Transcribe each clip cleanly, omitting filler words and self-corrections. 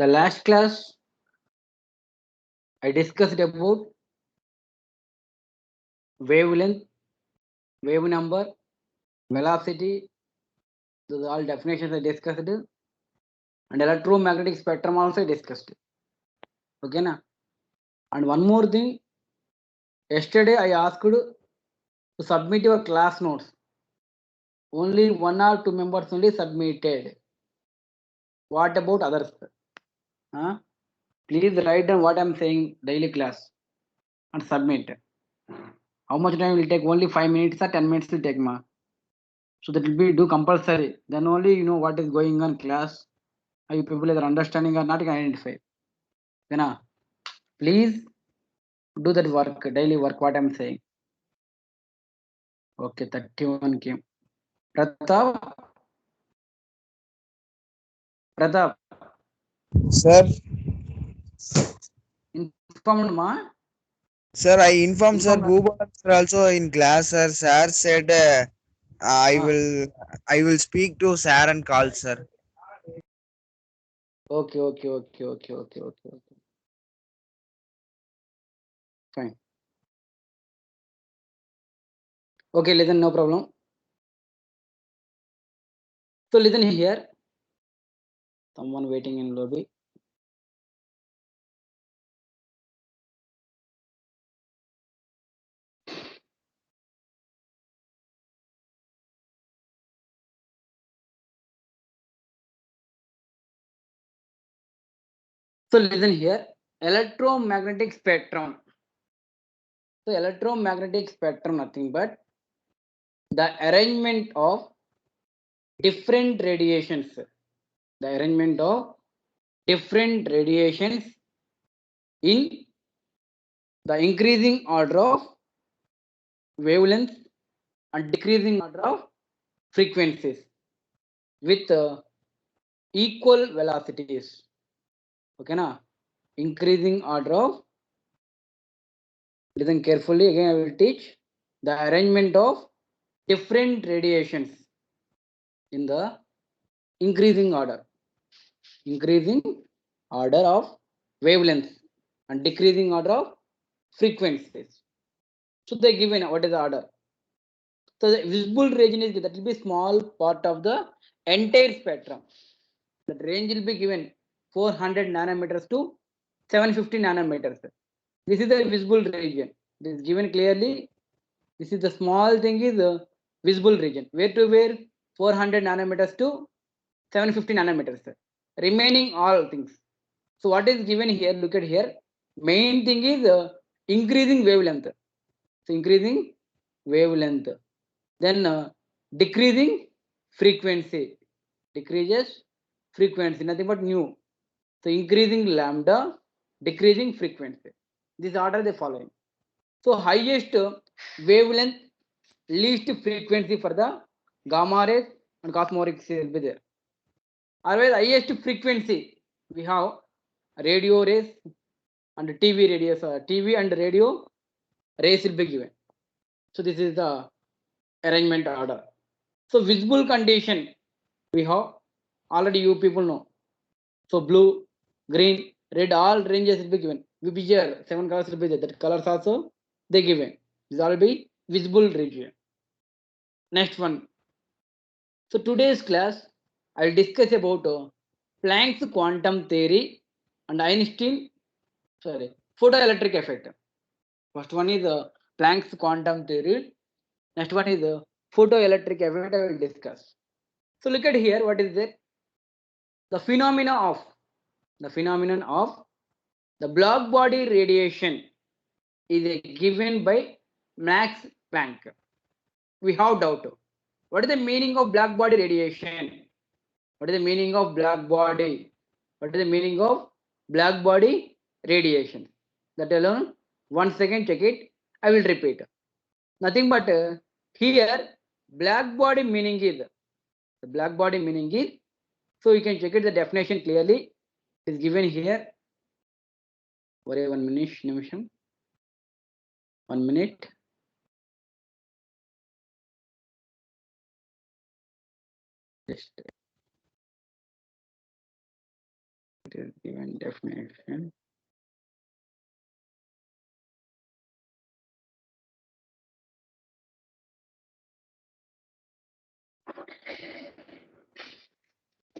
The last class I discussed about wavelength, wave number, velocity. Those are all definitions I discussed, and electromagnetic spectrum also I discussed. Okay, na? And one more thing. Yesterday I asked to submit your class notes. Only 1 or 2 members only submitted. What about others? Huh? Please write down what I'm saying daily class and submit. How much time will take? Only 5 minutes or 10 minutes will take, ma. So that will be do compulsory. Then only you know what is going on class. Are you people are understanding or not? You can identify. Then please do that work, daily work. What I'm saying. Okay, 31 came. Pratap. Pratap. Sir, Informed, ma. sir, I informed sir. Informed. Bhuban sir also in class. Sir said I Ah, will I will speak to sir and call sir. okay. Fine. Okay, listen, no problem. So listen here. Someone waiting in lobby. So listen here. Electromagnetic spectrum. So electromagnetic spectrum nothing but the arrangement of different radiations. The arrangement of different radiations in the increasing order of wavelengths and decreasing order of frequencies with equal velocities. Okay, na? Increasing order of, listen carefully, again I will teach the arrangement of different radiations in the increasing order of wavelengths and decreasing order of frequencies. So they given what is the order. So the visible region is that will be small part of the entire spectrum. That range will be given 400 nanometers to 750 nanometers. This is the visible region. This is given clearly. This is the small thing is the visible region. Where to where? 400 nanometers to 750 nanometers. Remaining all things. So what is given here? Look at here. Main thing is increasing wavelength. So increasing wavelength. Then decreasing frequency. Decreases frequency. Nothing but new. So increasing lambda, decreasing frequency. This order they following. So highest wavelength, least frequency for the gamma rays and cosmoric rays will be there. Otherwise, highest frequency we have radio rays and TV radios, TV and radio rays will be given. So this is the arrangement order. So visible condition we have already you people know. So blue, green, red, all ranges will be given. We be here 7 colors will be there. That colors also they given. This all be visible region. Next one. So today's class I'll discuss about Planck's quantum theory and Einstein photoelectric effect. First one is Planck's quantum theory. Next one is photoelectric effect I will discuss. So look at here what is it? The phenomenon of the black body radiation is given by Max Planck. We have doubt. What is the meaning of black body radiation? What is the meaning of black body? What is the meaning of black body radiation? That alone, 1 second, check it. I will repeat. Nothing but here, black body meaning is, the black body meaning is, so you can check it the definition clearly. It is given here. Worry 1 minute, nimisham. 1 minute. Just It is given definition.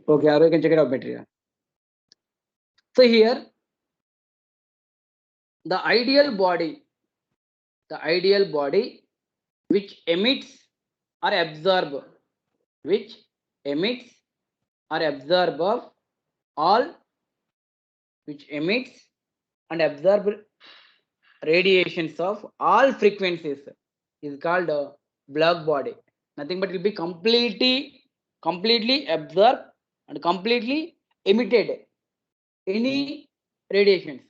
Okay, Aru, you can check it out better. So here, the ideal body which emits or absorb, which emits or absorb of all, which emits and absorb radiations of all frequencies is called a black body. Nothing but it will be completely absorbed and completely emitted any radiations.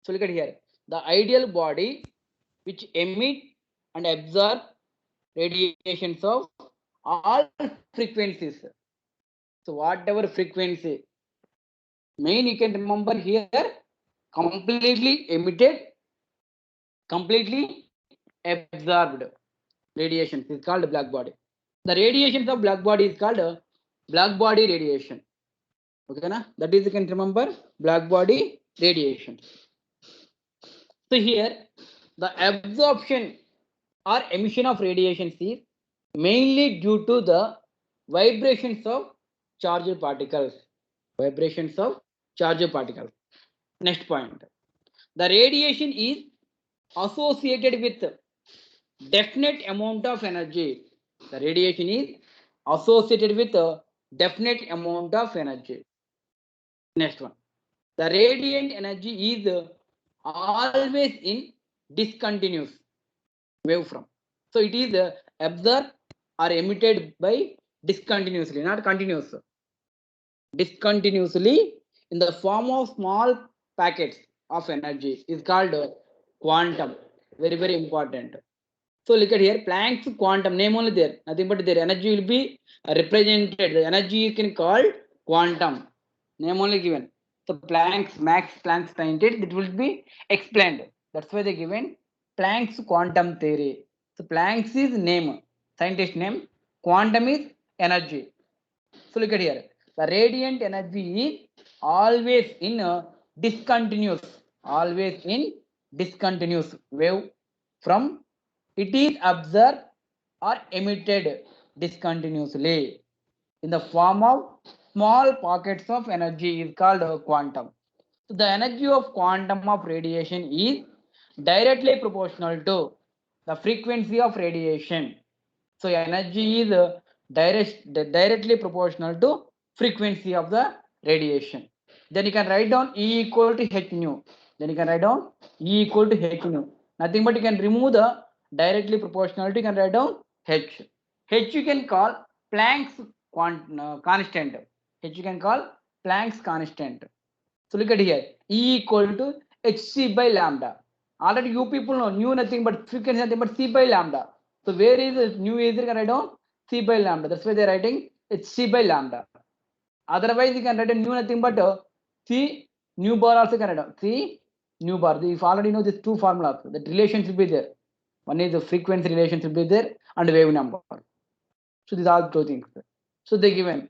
So look at here, the ideal body which emit and absorb radiations of all frequencies. So whatever frequency, main you can remember here, completely emitted, completely absorbed radiations is called black body. The radiations of black body is called black body radiation. Okay, na? That is you can remember black body radiation. So here the absorption or emission of radiation is mainly due to the vibrations of charged particles. Vibrations of charged particles. Next point. The radiation is associated with definite amount of energy. The radiation is associated with a definite amount of energy. Next one. The radiant energy is always in discontinuous wavefront. So it is absorbed or emitted by discontinuously, not continuous. Discontinuously in the form of small packets of energy is called quantum. Very, very important. So look at here, Planck's quantum name only there, nothing but their energy will be represented. The energy you can call quantum, name only given. So Max Planck's scientist, it will be explained. That's why they given Planck's quantum theory. So Planck's is name, scientist name, quantum is energy. So look at here, the radiant energy is always in discontinuous wave from it is observed or emitted discontinuously in the form of small pockets of energy is called quantum. So the energy of quantum of radiation is directly proportional to the frequency of radiation. So energy is directly proportional to frequency of the radiation. Then you can write down E equal to H nu. Then you can write down E equal to H nu. Nothing but you can remove the directly proportionality. You can write down H. H you can call Planck's constant. H you can call Planck's constant. So look at here, E equal to Hc by lambda. Already you people know nu nothing but frequency nothing but C by lambda. So where is nu is you can write down C by lambda. That's why they're writing Hc by lambda. Otherwise you can write a nu nothing but C nu bar also can write down C nu bar. If already know these two formulas, the relations will be there. One is the frequency relations will be there and wave number. So these are two things. So they given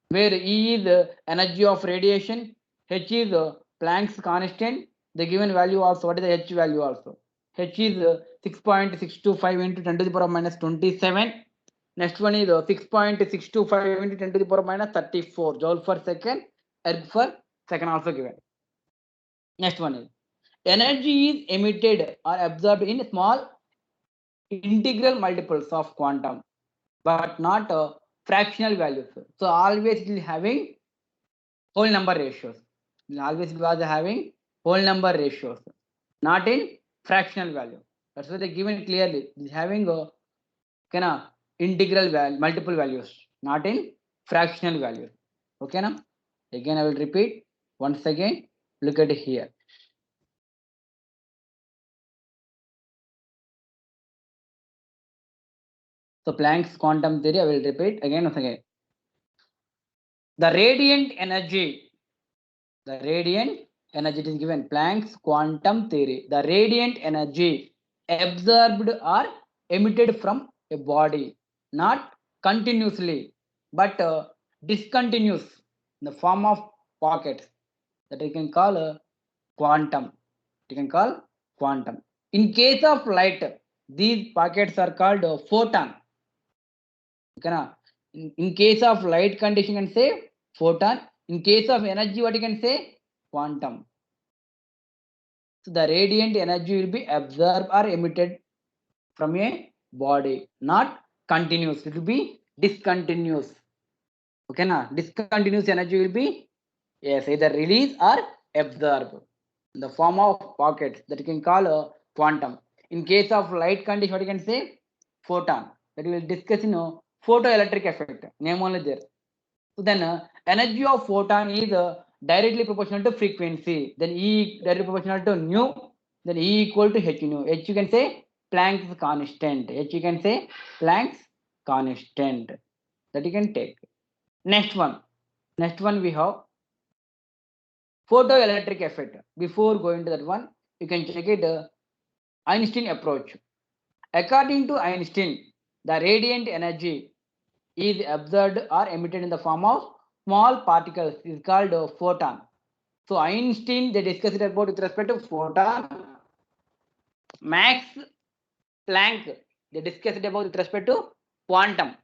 where E is the energy of radiation, H is the Planck's constant. The given value also, what is the H value also? H is 6.625 into 10 to the power of minus 27. Next one is 6.625 into 10 to the power of minus 34 joule per second, erg per second also given. Next one is energy is emitted or absorbed in small integral multiples of quantum, but not fractional values. So always it is having whole number ratios. Always it was having whole number ratios, not in fractional value. That's why they given clearly. It is having a kind of integral value, multiple values, not in fractional values. Okay, now again I will repeat once again. Look at it here. So Planck's quantum theory, I will repeat again once again. The radiant energy is given Planck's quantum theory. The radiant energy absorbed or emitted from a body, not continuously, but discontinuous in the form of pockets. that we can call quantum. You can call quantum. In case of light, these packets are called photon. Okay, in case of light condition, you can say photon. In case of energy, what you can say? Quantum. So the radiant energy will be absorbed or emitted from a body, not continuous. It will be discontinuous. Okay, na? Discontinuous energy will be, yes, either release or absorb in the form of pockets that you can call a quantum. In case of light condition, what you can say? Photon. That we will discuss in photoelectric effect. Name only there. So then energy of photon is directly proportional to frequency. Then E directly proportional to nu. Then E equal to h nu. H you can say Planck's constant. H you can say Planck's constant. That you can take. Next one. Next one we have photoelectric effect. Before going to that one, you can check it Einstein approach. According to Einstein, the radiant energy is absorbed or emitted in the form of small particles is called a photon. So Einstein, they discussed it about with respect to photon. Max Planck, they discussed it about with respect to quantum.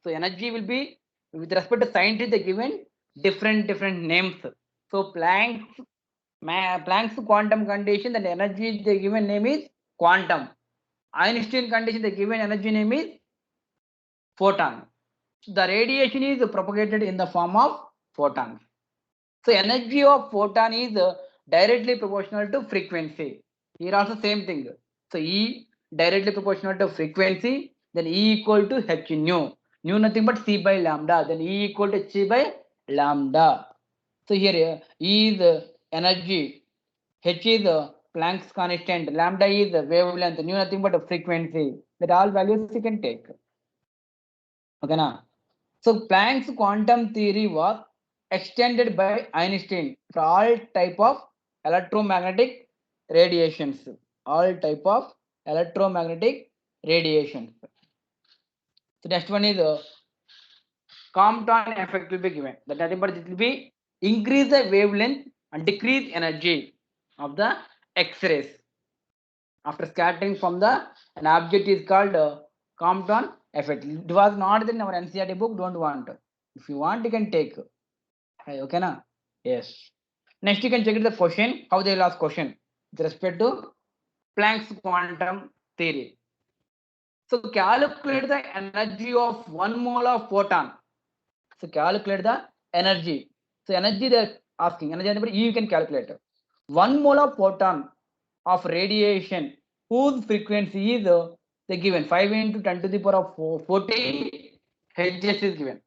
So energy will be with respect to scientists, they given different names. So Planck's quantum condition, the energy they given name is quantum. Einstein condition, the given energy name is photon. The radiation is propagated in the form of photons. So energy of photon is directly proportional to frequency. Here also same thing. So E directly proportional to frequency, then E equal to h nu. Nu nothing but c by lambda. Then E equal to h by lambda. So here E is energy, h is Planck's constant, lambda is wavelength, nu nothing but a frequency. That all values you can take. Okay, now. So Planck's quantum theory was extended by Einstein for all type of electromagnetic radiations. All type of electromagnetic radiations. So next one is Compton effect will be given. That nothing but it will be increase the wavelength and decrease energy of the X-rays after scattering from the an object is called Compton effect. It was not in our NCERT book. Don't want. If you want, you can take. Okay, na? Yes. Next, you can check it the question. How they will ask question with respect to Planck's quantum theory. So calculate the energy of 1 mole of photon. So calculate the energy. So energy they are asking. Energy you can calculate. 1 mole of photon of radiation whose frequency is they given 5 into 10 to the power of 40 Hz is given.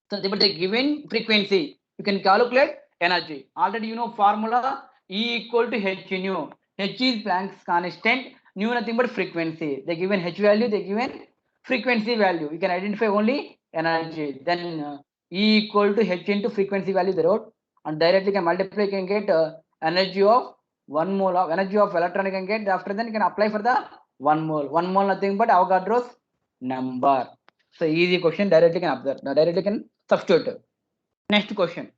So the given frequency, you can calculate energy. Already you know formula E equal to h nu. H is Planck's constant, nu nothing but frequency. They given h value, they given frequency value. You can identify only energy. Then E equal to h into frequency value they wrote, and directly can multiply. You can get energy of 1 mole of energy of electron. You can get after then you can apply for the 1 mole. 1 mole nothing but Avogadro's number. So easy question, directly can observe. Directly can substitute. Next question.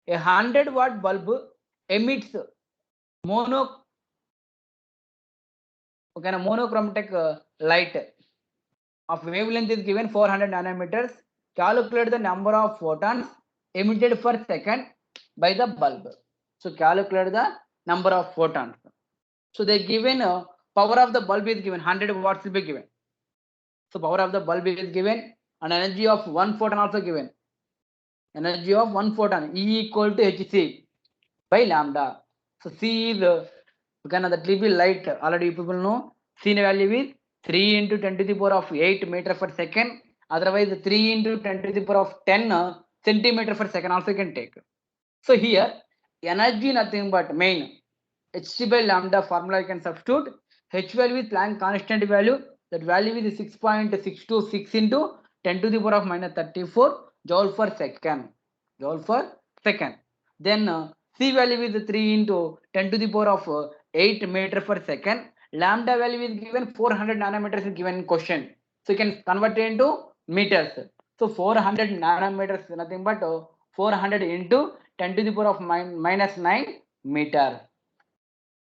A 100-watt bulb emits monochromatic light of wavelength is given 400 nanometers. Calculate the number of photons emitted per second by the bulb. So calculate the number of photons. So they given power of the bulb is given 100 watts will be given. So power of the bulb is given and energy of 1 photon also given. Energy of 1 photon E equal to hc by lambda. So C is that will be light. Already people know C value is 3 into 10 to the power of 8 meter per second. Otherwise 3 into 10 to the power of 10 centimeter per second also can take. So here energy nothing but main hc by lambda formula you can substitute. H value is Planck constant value. That value is 6.626 into 10 to the power of minus 34 joule per second. Joule per second. Then C value is 3 into 10 to the power of 8 meter per second. Lambda value is given 400 nanometers is given in question. So you can convert it into meters. So 400 nanometers nothing but 400 into 10 to the power of minus 9 meter.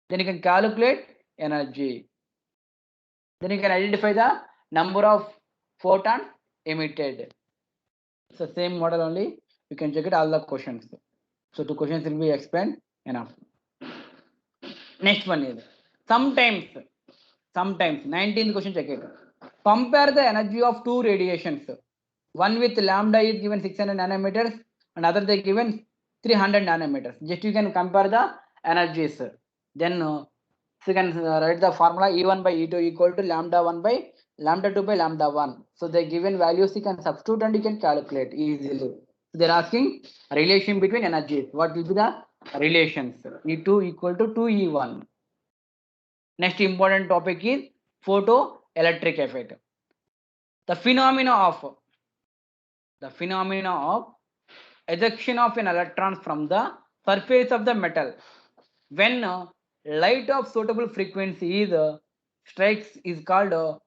Then you can calculate energy. Then you can identify the number of photons emitted. It's the same model only. You can check it all the questions. So two questions will be explained enough. Next one is sometimes 19th question check it. Compare the energy of two radiations. One with lambda is given 600 nanometers and other they given 300 nanometers. Just you can compare the energies. Then so you can write the formula E1 by E2 equal to lambda 1 by lambda 2 by lambda 1. So the given values you can substitute and you can calculate easily. So they're asking relation between energies. What will be the relations? E2 equal to 2E1. Next important topic is photoelectric effect. The phenomena of ejection of an electron from the surface of the metal when light of suitable frequency is strikes is called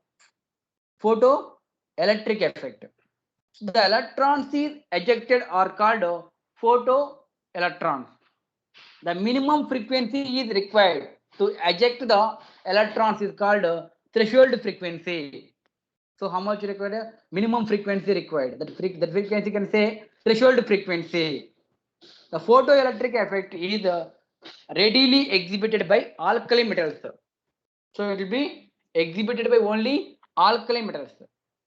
photoelectric effect. The electrons is ejected are called photoelectrons. The minimum frequency is required to eject the electrons is called threshold frequency. So how much required? Minimum frequency required. That frequency can say threshold frequency. The photoelectric effect is readily exhibited by alkali metals. So it will be exhibited by only alkali metals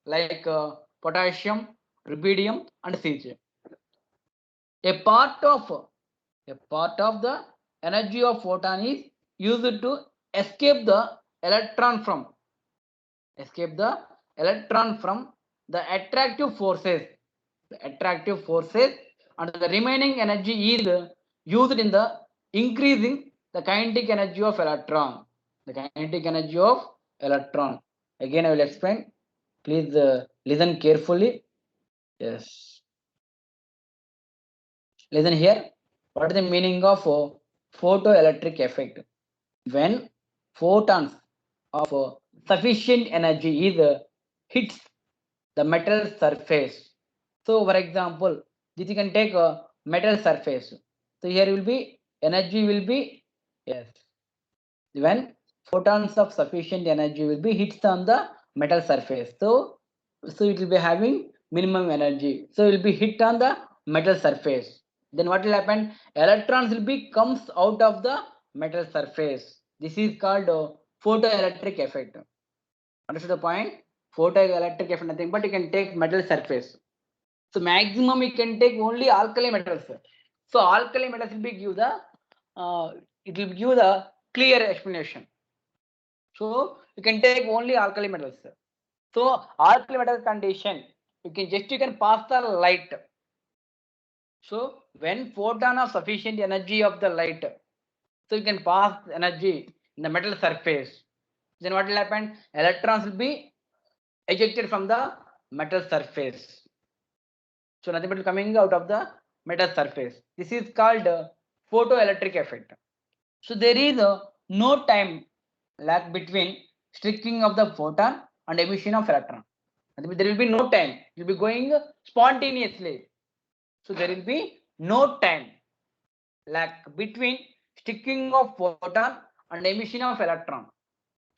like potassium, rubidium, and cesium. A part of the energy of photon is used to escape the electron from the attractive forces. And the remaining energy is used in the increasing the kinetic energy of electron. Again I will explain. Please listen carefully. Yes. Listen here. What is the meaning of photoelectric effect? When photons of sufficient energy is hits the metal surface. So for example, this you can take a metal surface. So here will be energy will be yes. When photons of sufficient energy will be hits on the metal surface. So it will be having minimum energy. So it will be hit on the metal surface. Then what will happen? Electrons will be comes out of the metal surface. This is called photoelectric effect. Understood the point? Photoelectric effect nothing but you can take metal surface. So maximum you can take only alkali metals. So alkali metals will be give the it will give the clear explanation. So you can take only alkali metals. So alkali metal condition you can pass the light. So when photon of sufficient energy of the light, so you can pass energy in the metal surface. Then what will happen? Electrons will be ejected from the metal surface. So nothing but coming out of the metal surface. This is called photoelectric effect. So there is no time lag between striking of the photon and emission of electron. There will be no time. It will be going spontaneously. So there will be no time lag between sticking of photon and emission of electron.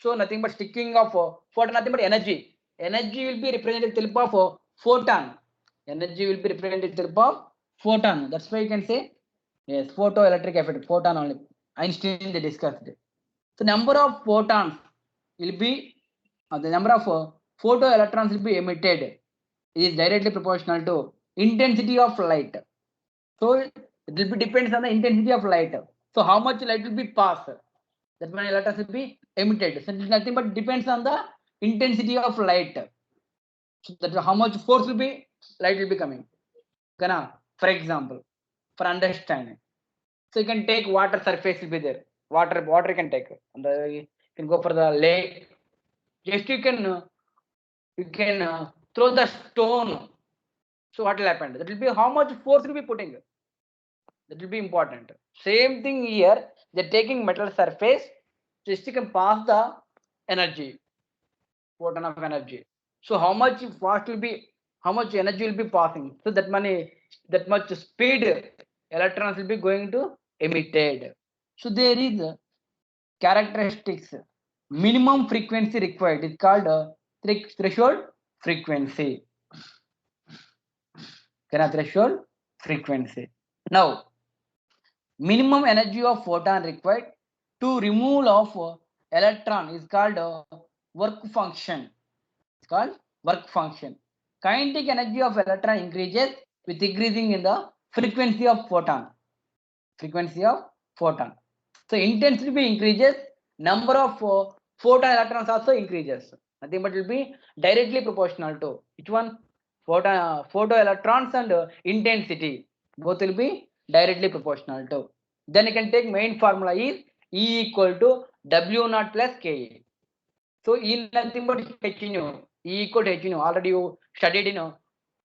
So nothing but sticking of photon, nothing but energy. Energy will be represented with help of photon. Energy will be represented with help of photon. That's why you can say yes, photoelectric effect, photon only. Einstein they discussed it. So number of photons will be the number of photoelectrons will be emitted is directly proportional to intensity of light. So it will be depends on the intensity of light. So how much light will be passed? That many electrons will be emitted. So it is nothing but depends on the intensity of light. So that how much force will be light will be coming. For example, for understanding. So you can take water surface will be there. Water you can take. And you can go for the lake. Just you can throw the stone. So what will happen? That will be how much force will be putting. That will be important. Same thing here. They're taking metal surface. Just you can pass the energy, photon of energy. So how much fast will be, how much energy will be passing? So that much speed electrons will be going to emitted. So there is characteristics. Minimum frequency required is called threshold frequency. Threshold frequency. Now, minimum energy of photon required to remove of electron is called work function. It's called work function. Kinetic energy of electron increases with increasing in the frequency of photon. Frequency of photon. So intensity increases, number of photon electrons also increases. Nothing but will be directly proportional to which one? Photo electrons and intensity. Both will be directly proportional to. Then you can take main formula is E equal to W naught plus Ka. So E nothing but H nu. E equal to H nu. Already you studied in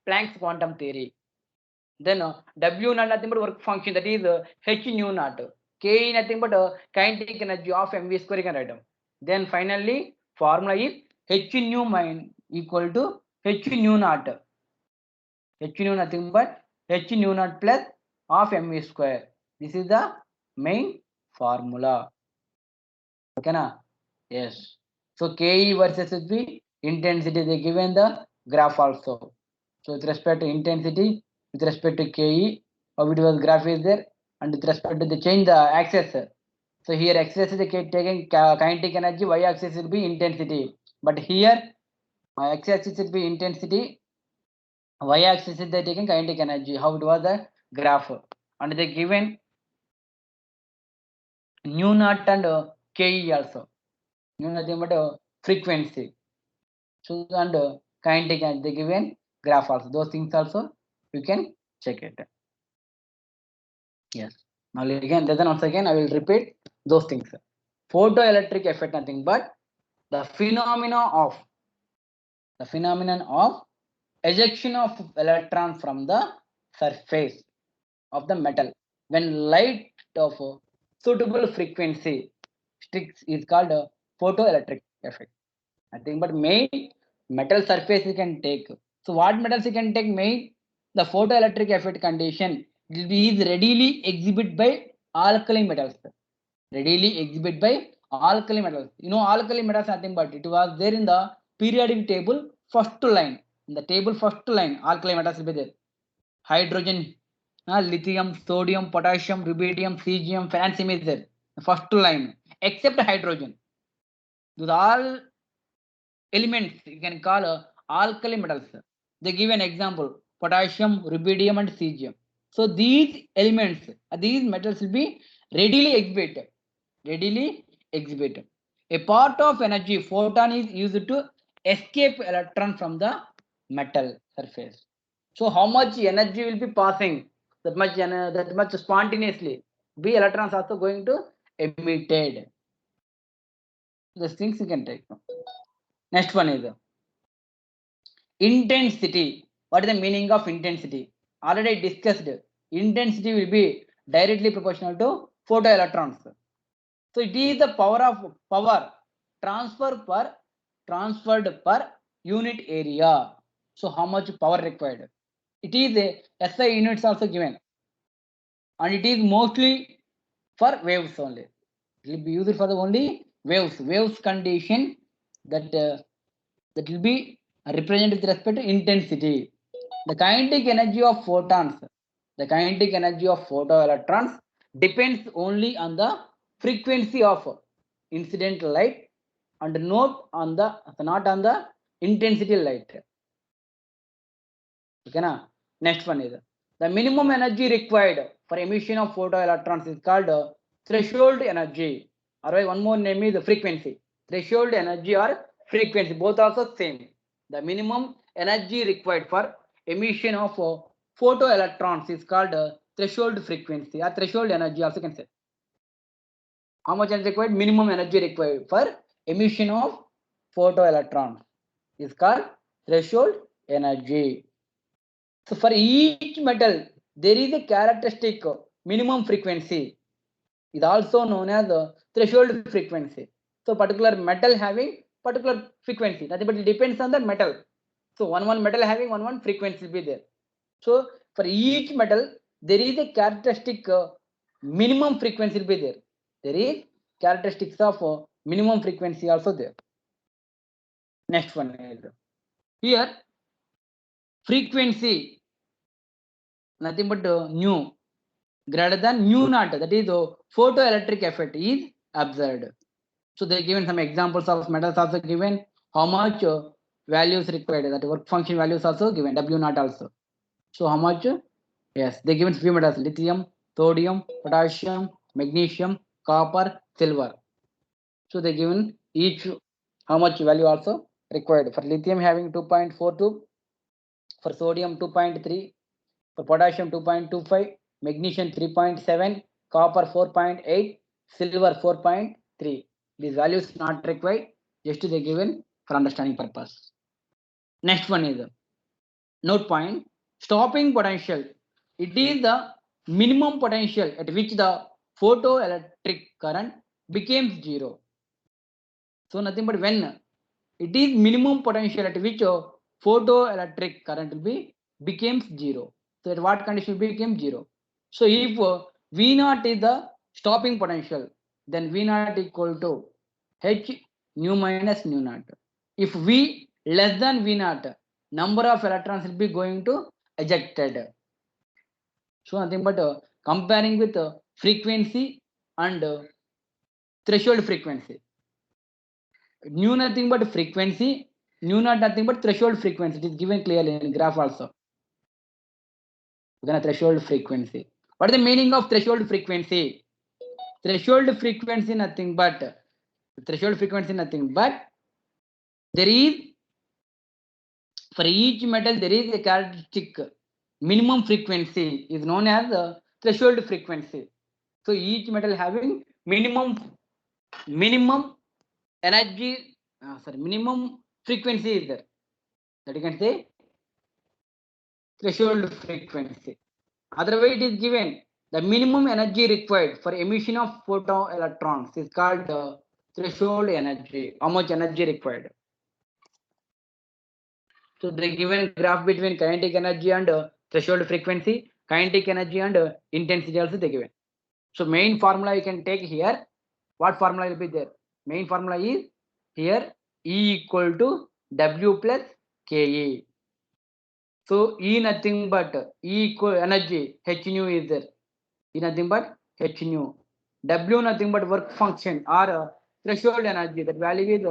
Planck's quantum theory. Then W naught nothing but work function, that is H nu naught. K nothing but kinetic energy of mv square, you can write down. Then finally formula is H nu equal to H nu naught. H nu nothing but H nu naught plus of mv square. This is the main formula. Okay na? Yes. So Ke versus the intensity, they given the graph also. So with respect to intensity, with respect to Ke, how it was graph is there, and with respect to the change the axis. So here axis is taking kinetic energy, y axis will be intensity. But here x axis will be intensity, y axis is they taking kinetic energy. How it was the graph, and they given nu naught and Ke also. Nu nothing but frequency. So and kinetic energy they given graph also. Those things also you can check it. Yes. Now again, then once again I will repeat those things. Photoelectric effect nothing but the phenomenon of ejection of electron from the surface of the metal when light of suitable frequency is called a photoelectric effect. Nothing but main metal surface you can take. So what metals you can take main? The photoelectric effect condition is readily exhibited by alkali metals. Readily exhibited by alkali metals. You know alkali metals nothing but it was there in the periodic table first line. In the table first line, alkali metals will be there. Hydrogen, lithium, sodium, potassium, rubidium, cesium, francium is there. The first line, except hydrogen. Those all elements you can call alkali metals. They give an example: potassium, rubidium, and cesium. So these elements, these metals will be readily exhibited. Readily exhibited. A part of energy photon is used to escape electron from the metal surface. So how much energy will be passing? That much spontaneously. B electrons also going to emitted. These things you can take. Next one is intensity. What is the meaning of intensity? Already discussed. Intensity will be directly proportional to photoelectrons. So it is the power transferred per unit area. So how much power required? It is a SI units also given, and it is mostly for waves only. It will be used for the only waves condition that that will be represented with respect to intensity. The kinetic energy of photons, the kinetic energy of photoelectrons depends only on the frequency of incident light and not on the intensity light. Okay, na? Next one is the minimum energy required for emission of photoelectrons is called threshold energy. Or one more name is the frequency. Threshold energy or frequency, both also same. The minimum energy required for emission of photoelectrons is called threshold frequency or threshold energy also can say. How much energy required? Minimum energy required for emission of photoelectrons is called threshold energy. So for each metal, there is a characteristic minimum frequency. Is also known as the threshold frequency. So particular metal having particular frequency. Nothing but it depends on the metal. So one metal having one frequency will be there. So for each metal, there is a characteristic minimum frequency will be there. There is characteristics of minimum frequency also there. Next one is here frequency nothing but nu greater than mu naught, that is the photoelectric effect is observed. So they given some examples of metals also given, how much values required, that work function values also given, W naught also. So how much? Yes, they given few metals: lithium, sodium, potassium, magnesium, copper, silver. So they given each how much value also required. For lithium having 2.42, for sodium 2.3, for potassium 2.25, magnesium 3.7, copper 4.8, silver 4.3. These values not required, just they given for understanding purpose. Next one is note point, stopping potential. It is the minimum potential at which the photoelectric current becomes zero. So nothing but when it is minimum potential at which photoelectric current will be becomes zero. So at what condition will become zero? So if V naught is the stopping potential, then V naught equal to H nu minus nu naught. If V less than V naught, number of electrons will be going to ejected. So nothing but comparing with frequency and threshold frequency. Nu nothing but frequency, nu naught nothing but threshold frequency. It is given clearly in graph also. Then a threshold frequency. What is the meaning of threshold frequency? Threshold frequency nothing but there is, for each metal there is a characteristic minimum frequency is known as the threshold frequency. So each metal having minimum energy, minimum frequency is there. That you can say threshold frequency. Otherwise, it is given the minimum energy required for emission of photoelectrons is called threshold energy. How much energy required? So the given graph between kinetic energy and threshold frequency, kinetic energy and intensity also they given. So main formula you can take here. What formula will be there? Main formula is here E equal to W plus KE. So E nothing but E equal energy H nu is there. E nothing but H nu. W nothing but work function or threshold energy. That value is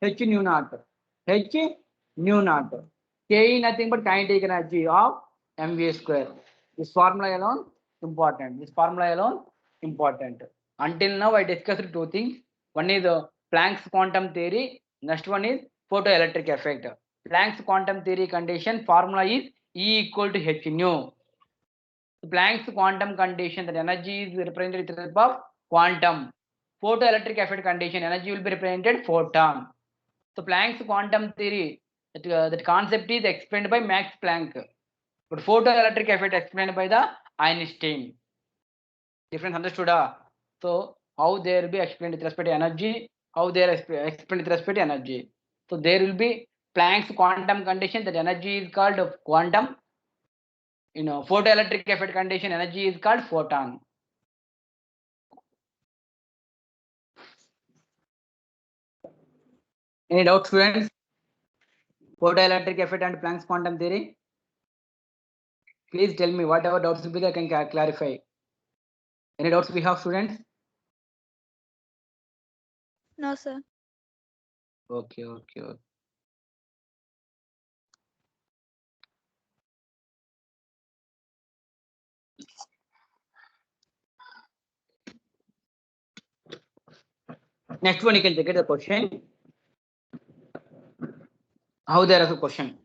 H nu naught. H nu naught. K nothing but kinetic energy of mv square. This formula alone important. Until now I discussed two things. One is Planck's quantum theory. Next one is photoelectric effect. Planck's quantum theory condition formula is E equal to H nu. Planck's quantum condition, that energy is represented with the help of quantum. Photoelectric effect condition, energy will be represented photon. So Planck's quantum theory, that concept is explained by Max Planck, but photoelectric effect explained by the Einstein. Difference understood? So how they will be explained with respect to energy, how they are explained with respect to energy. So there will be Planck's quantum condition, that energy is called quantum. Photoelectric effect condition, energy is called photon. Any doubt, students? Photoelectric effect and Planck's quantum theory? Please tell me whatever doubts will be there, I can clarify. Any doubts we have, students? No, sir. Okay. Next one, you can check the question. How there is a question.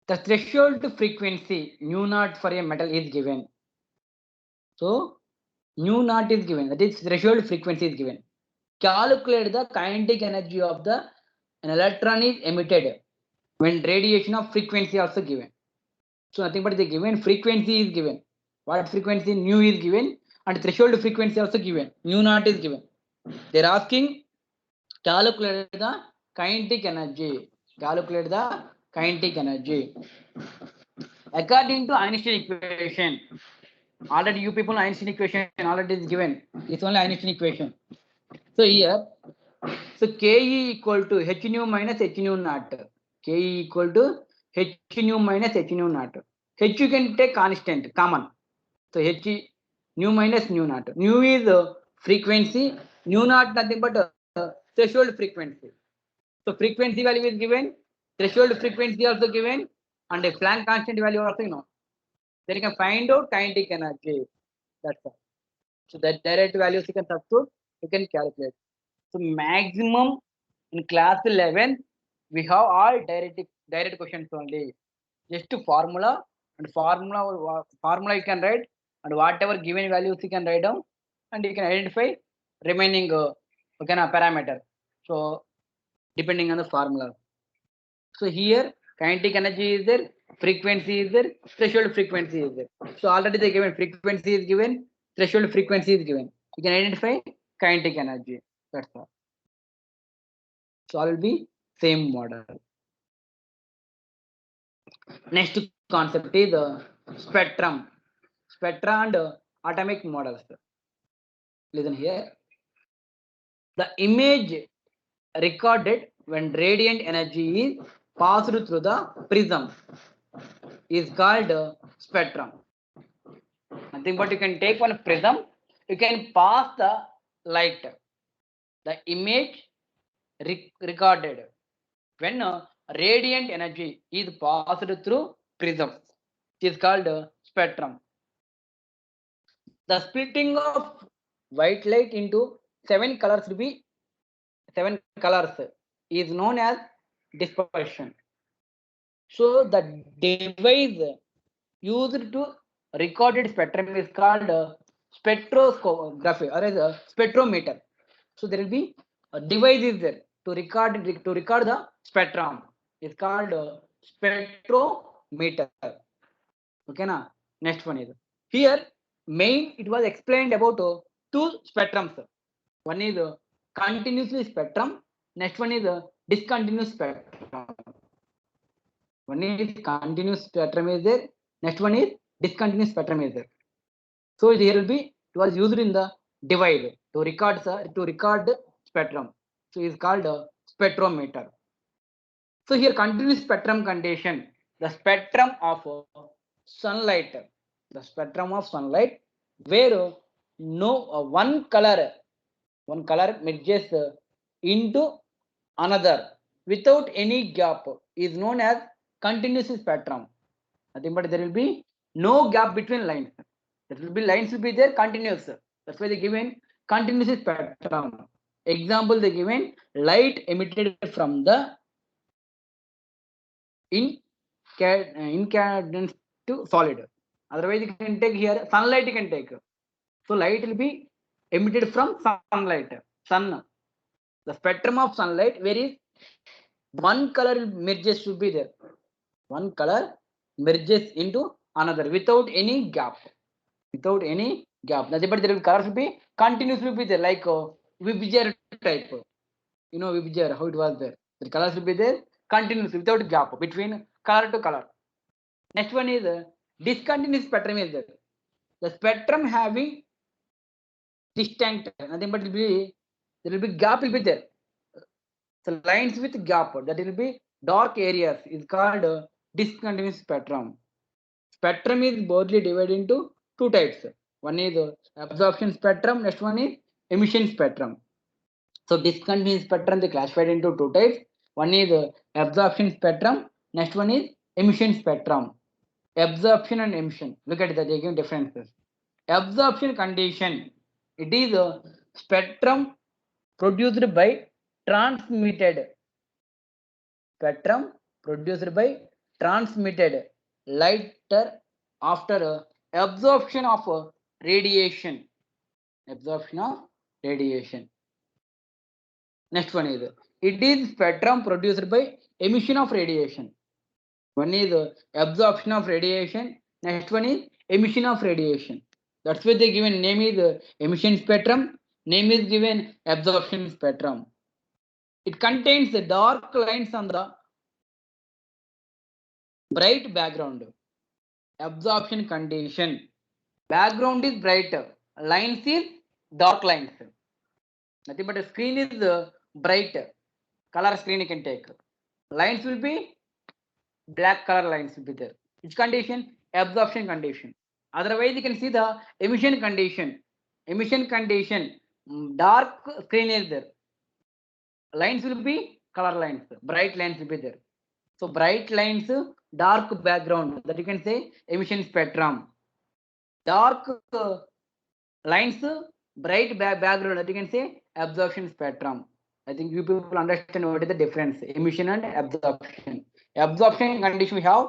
The threshold frequency nu naught for a metal is given. So nu naught is given. That is threshold frequency is given. Calculate the kinetic energy of an electron is emitted when radiation of frequency also given. So nothing but the given frequency is given. What frequency? Nu is given, and threshold frequency also given. Nu naught is given. They are asking calculate the kinetic energy. According to Einstein equation, already you people know Einstein equation already is given. It's only Einstein equation. So here, so Ke equal to h nu minus h nu naught. Ke equal to h nu minus h nu naught. H you can take constant, common. So h nu minus nu naught. Nu is frequency. Nu naught nothing but threshold frequency. So frequency value is given. Threshold frequency also given, and a Planck constant value also known. Then you can find out kinetic energy. That's all. So that direct values you can substitute, you can calculate. So maximum in class 11, we have all direct questions only. Just to formula and formula you can write, and whatever given values you can write down, and you can identify remaining parameter. So depending on the formula. So here kinetic energy is there, frequency is there, threshold frequency is there. So already they given frequency is given, threshold frequency is given. You can identify kinetic energy. That's all. So all will be same model. Next concept is the spectrum, spectra and atomic models. Listen here. The image recorded when radiant energy is passed through the prism is called spectrum. Nothing but you can take one prism, you can pass the light, the image recorded when radiant energy is passed through prism. It is called spectrum. The splitting of white light into 7 colors will be 7 colors is known as dispersion. So the device used to recorded spectrum is called spectroscopy or as a spectrometer. So there will be a device is there to record the spectrum. It's called spectrometer. Okay, na? Next one is here. Main it was explained about two spectrums. One is continuous spectrum. Next one is discontinuous spectrum. One is continuous spectrum is there. Next one is discontinuous spectrum is there. So here will be it was used in the divide to record spectrum. So it is called a spectrometer. So here continuous spectrum condition, the spectrum of sunlight, the spectrum of sunlight where no one color merges into another without any gap is known as continuous spectrum. Nothing but there will be no gap between lines. There will be lines will be there continuous. That's why they given continuous spectrum. Example they given light emitted from the incandescent to solid. Otherwise you can take here sunlight you can take. So light will be emitted from sunlight. Sun. The spectrum of sunlight where is one color merges should be there. One color merges into another without any gap. Without any gap. Nothing but there will colors will be continuously be there like Vibgyor type. You know Vibgyor how it was there. The colors will be there continuously without gap between color to color. Next one is discontinuous spectrum is there. The spectrum having distinct nothing but there will be gap will be there. So lines with gap that will be dark areas is called discontinuous spectrum. Spectrum is broadly divided into two types. One is absorption spectrum, next one is emission spectrum. So discontinuous spectrum they classified into two types. One is absorption spectrum, next one is emission spectrum. Absorption and emission. Look at that, they give differences. Absorption condition. It is a spectrum produced by transmitted spectrum produced by transmitted light after absorption of radiation. Absorption of radiation. Next one is it is spectrum produced by emission of radiation. One is absorption of radiation. Next one is emission of radiation. That's why they given name is emission spectrum. Name is given absorption spectrum. It contains the dark lines on the bright background. absorption condition. Background is bright, lines is dark lines. Nothing but a screen is bright, color screen you can take. Lines will be black color lines will be there. Which condition? Absorption condition. Otherwise, you can see the emission condition. Emission condition, dark screen is there. Lines will be color lines, bright lines will be there. So bright lines, dark background, that you can say emission spectrum. Dark lines, bright background, that you can say absorption spectrum. I think you people understand what is the difference, emission and absorption. Absorption condition we have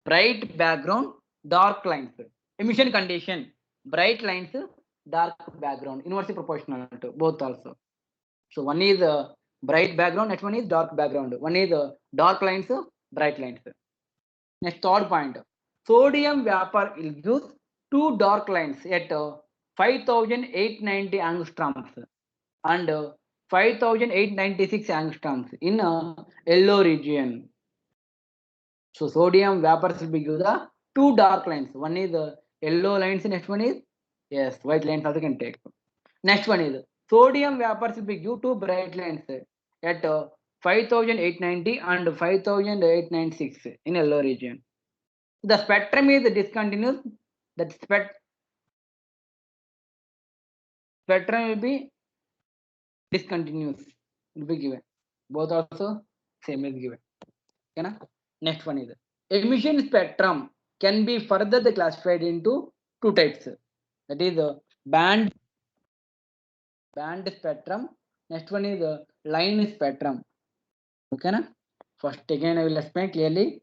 bright background, dark lines. Emission condition, bright lines, dark background. Inversely proportional to both also. So one is bright background, next one is dark background. One is dark lines, bright lines. Next third point, sodium vapor will give two dark lines at 5890 angstroms and 5896 angstroms in yellow region. So sodium vapors will be give the two dark lines. One is yellow lines, next one is yes, white lines also can take. Next one is sodium vapors will be give two bright lines at 5890 and 5896 in yellow region. The spectrum is discontinuous. That spectrum will be discontinuous. Will be given. Both also same is given. Okay, na? Next one is emission spectrum can be further classified into two types. That is band spectrum. Next one is line spectrum. Okay, na? First again I will explain clearly.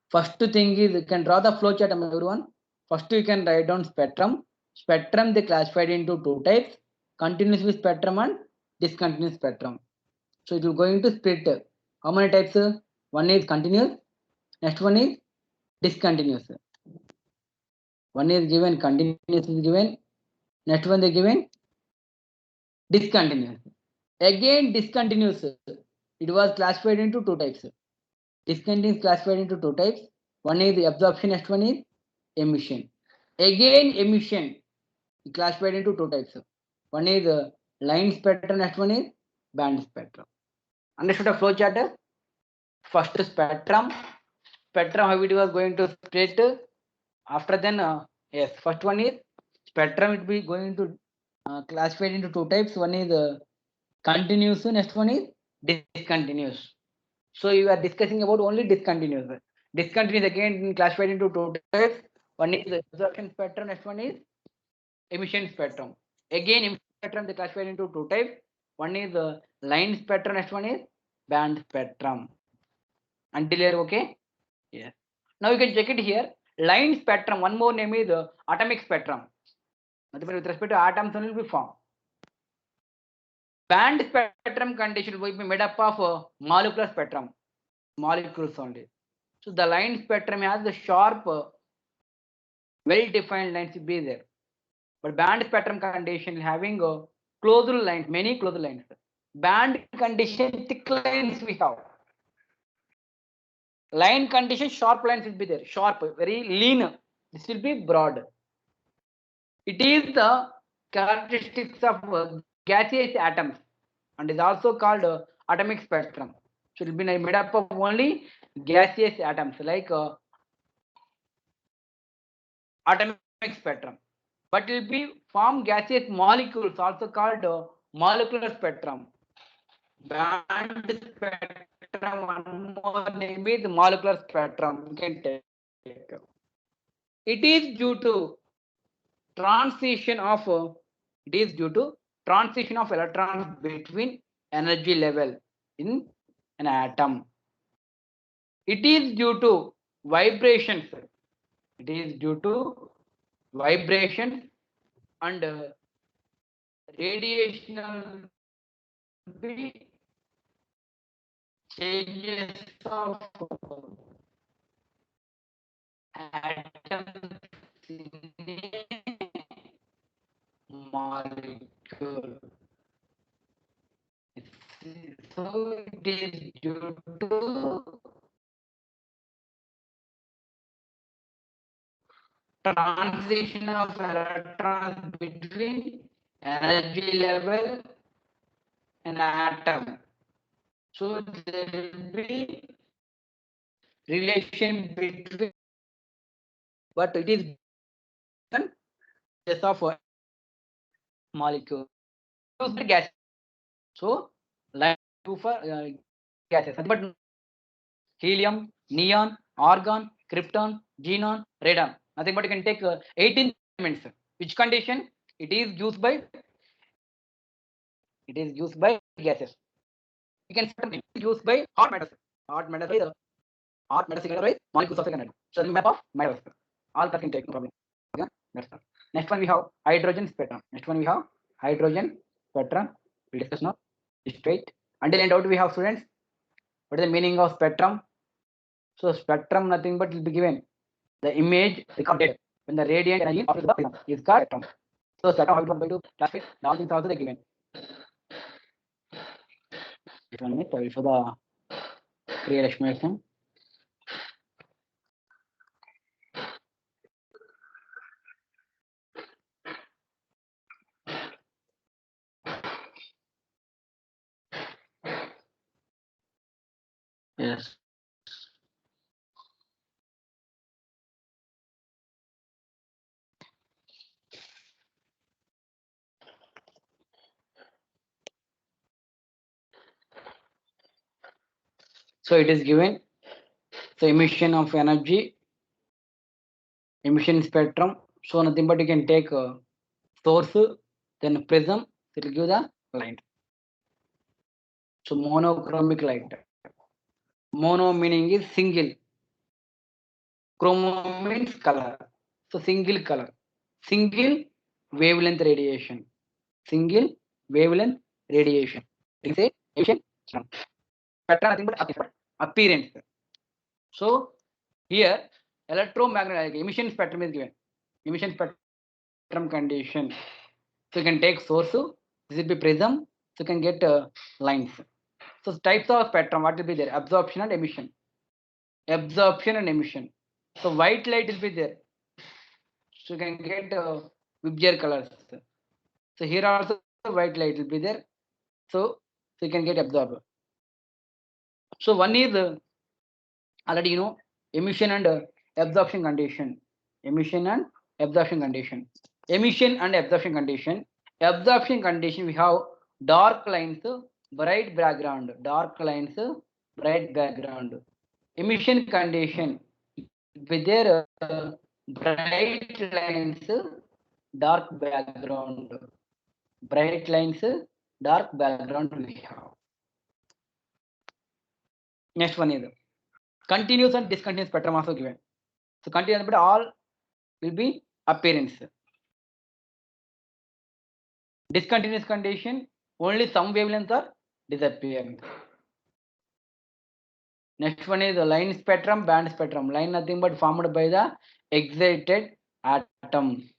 First thing is you can draw the flow chart, everyone. First you can write down spectrum. Spectrum they classified into two types: continuous spectrum and discontinuous spectrum. So it will going to split. How many types? One is continuous. Next one is discontinuous. One is given continuous is given. Next one they given discontinuous. Again discontinuous. It was classified into two types. Discontinuous classified into two types. One is the absorption. Next one is emission. Again emission classified into two types. One is line spectrum. Next one is band spectrum. Understood the flow chart? First spectrum. Spectrum how it was going to split. After then yes, first one is spectrum. It will be going to classified into two types. One is continuous. Next one is discontinuous. So you are discussing about only discontinuous. Discontinuous again classified into two types. One is absorption spectrum. Next one is emission spectrum. Again, emission spectrum they classified into two types. One is line spectrum. Next one is band spectrum. Until here, okay? Yes. Now you can check it here. Line spectrum. One more name is atomic spectrum. With respect to atoms, only will be formed. Band spectrum condition will be made up of molecular spectrum, molecules only. So the line spectrum has the sharp, well-defined lines will be there. But band spectrum condition having closed lines, many closed lines. Band condition, thick lines we have. Line condition, sharp lines will be there. Sharp, very lean. This will be broad. It is the characteristics of gaseous atoms and is also called atomic spectrum. So it will be made up of only gaseous atoms like atomic spectrum. But it will be form gaseous molecules also called molecular spectrum. Band spectrum, one more name is molecular spectrum. You can take. It is due to transition of electrons between energy level in an atom. It is due to vibrations. It is due to vibrations and radiational changes of atoms in a molecule. So it is due to transition of electrons between energy level and atom. So there will be relation between, but it is just of molecule. Use the gas. So like two for gases, but helium, neon, argon, krypton, xenon, radon. Nothing but you can take 18 elements. Which condition? It is used by gases. You can use by hot matters. Hot matters is molecules of second. So the map of matters. All that can take, no problem. Okay? That's all. Next one we have hydrogen spectrum. Next one we have hydrogen spectrum. We discuss now. Straight. Until end out we have students. What is the meaning of spectrum? So spectrum nothing but will be given the image recorded when the radiant energy passes the prism is called spectrum. So spectrum how it was going to classify all things also they given. Wait 1 minute, I will show the real explanation. Yes. So it is given. So emission of energy, emission spectrum. So nothing but you can take source, then prism. It will give the light. So monochromic light. Mono meaning is single. Chromo means color. So single color. Single wavelength radiation. Single wavelength radiation. It is a emission spectrum. Spectrum nothing but appearance. So here electromagnetic emission spectrum is given. Emission spectrum condition. So you can take source. This will be prism. So you can get lines. So types of spectrum, what will be there? Absorption and emission. Absorption and emission. So white light will be there. So you can get Vibgyor colors. So here also white light will be there. So you can get absorbed. So one is already you know emission and absorption condition. Emission and absorption condition. Emission and absorption condition. Absorption condition we have dark lines, bright background. Dark lines, bright background. Emission condition with their bright lines, dark background. Bright lines, dark background we have. Next one is continuous and discontinuous spectrum also given. So continuous but all will be appearance. Discontinuous condition only some wavelengths are disappearing. Next one is the line spectrum, band spectrum. Line nothing but formed by the excited atom.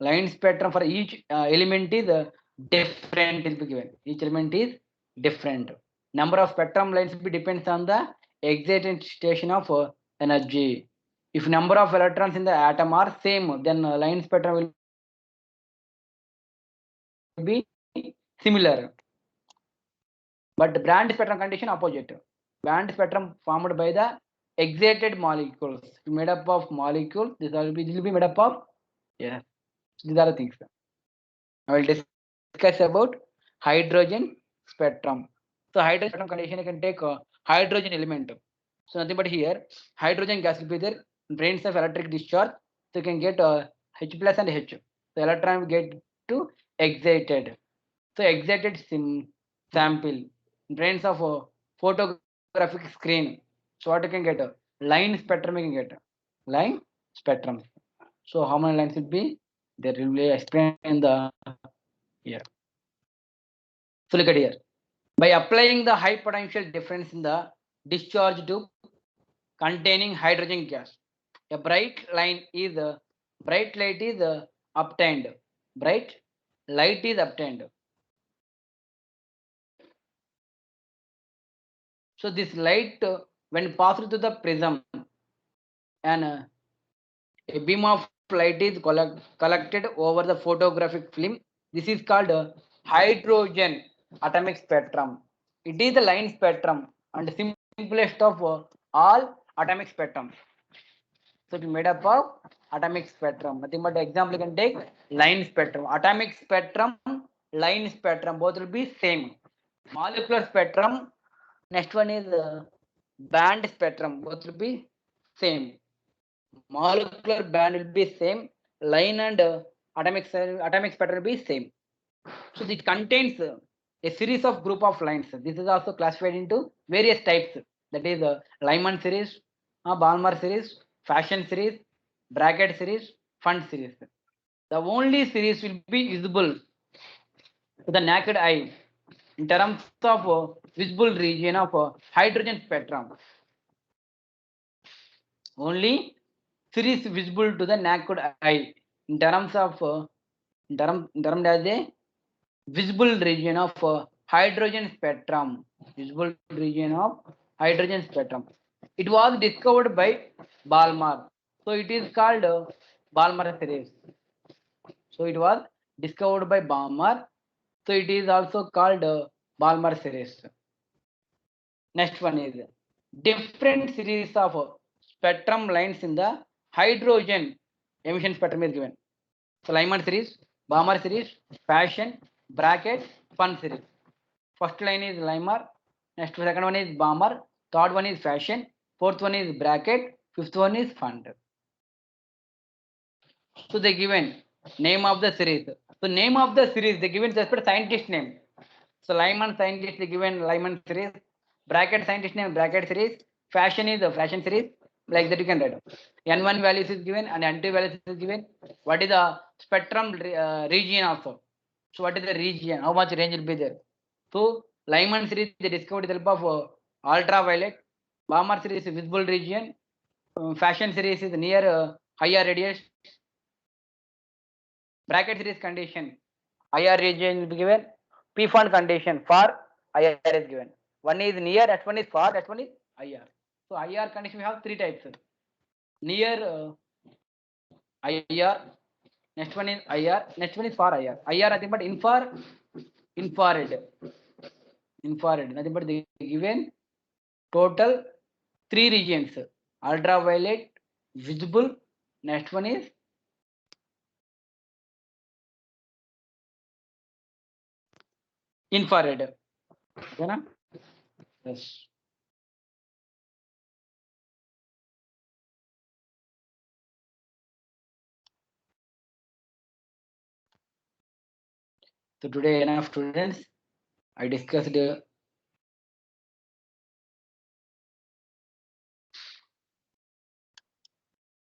Line spectrum for each element is different will be given. Each element is different. Number of spectrum lines will be depends on the excitation of energy. If number of electrons in the atom are same, then line spectrum will be similar. But band spectrum condition opposite. Band spectrum formed by the excited molecules made up of molecules. This will be made up of, yes, these are the things. I will discuss about hydrogen spectrum. So hydrogen spectrum condition you can take hydrogen element. So nothing but here hydrogen gas will be there, brains of electric discharge. So you can get H plus and H. The electron will get to excited. So excited sample, brains of a photographic screen. So what you can get? Line spectrum you can get. Line spectrum. So how many lines will be? There will be explained in the here. So look at here. By applying the high potential difference in the discharge tube containing hydrogen gas, a bright light is obtained. Bright light is obtained. So this light when passed through the prism and a beam of light is collected over the photographic film. This is called hydrogen atomic spectrum. It is the line spectrum and simplest of all atomic spectrum. So it is made up of atomic spectrum. Nothing but example you can take line spectrum. Atomic spectrum, line spectrum, both will be same. Molecular spectrum, next one is band spectrum, both will be same. Molecular band will be same. Line and atomic spectrum will be same. So it contains a series of group of lines. This is also classified into various types. That is Lyman series, Balmer series, Fashion series, Bracket series, Fund series. The only series will be visible to the naked eye in terms of visible region of hydrogen spectrum. Only series visible to the naked eye in terms of termed as a visible region of hydrogen spectrum. Visible region of hydrogen spectrum. It was discovered by Balmer. So it is called Balmer series. So it was discovered by Balmer. So it is also called Balmer series. Next one is different series of spectrum lines in the hydrogen emission spectrum is given. So Lyman series, Balmer series, Fashion, Bracket, Fun series. First line is Lymer, next second one is Balmer, third one is Fashion, fourth one is Bracket, fifth one is Fund. So they given name of the series. So name of the series they given just for scientist name. So Lyman scientist they given Lyman series, Bracket scientist name Bracket series, Fashion is the Fashion series. Like that you can write. N1 values is given and N2 values is given. What is the spectrum region also? So what is the region? How much range will be there? So Lyman series they discovered with the help of ultraviolet. Balmer series is visible region. Fashion series is near higher radius. Bracket series condition. IR region will be given. P fund condition for IR is given. One is near, that one is far, that one is IR. So IR condition we have three types. Near IR, next one is IR, next one is far IR. IR nothing but infrared. Infrared, nothing but they given total three regions. Ultraviolet, visible, next one is infrared. Okay, na? Yes. So today enough students. I discussed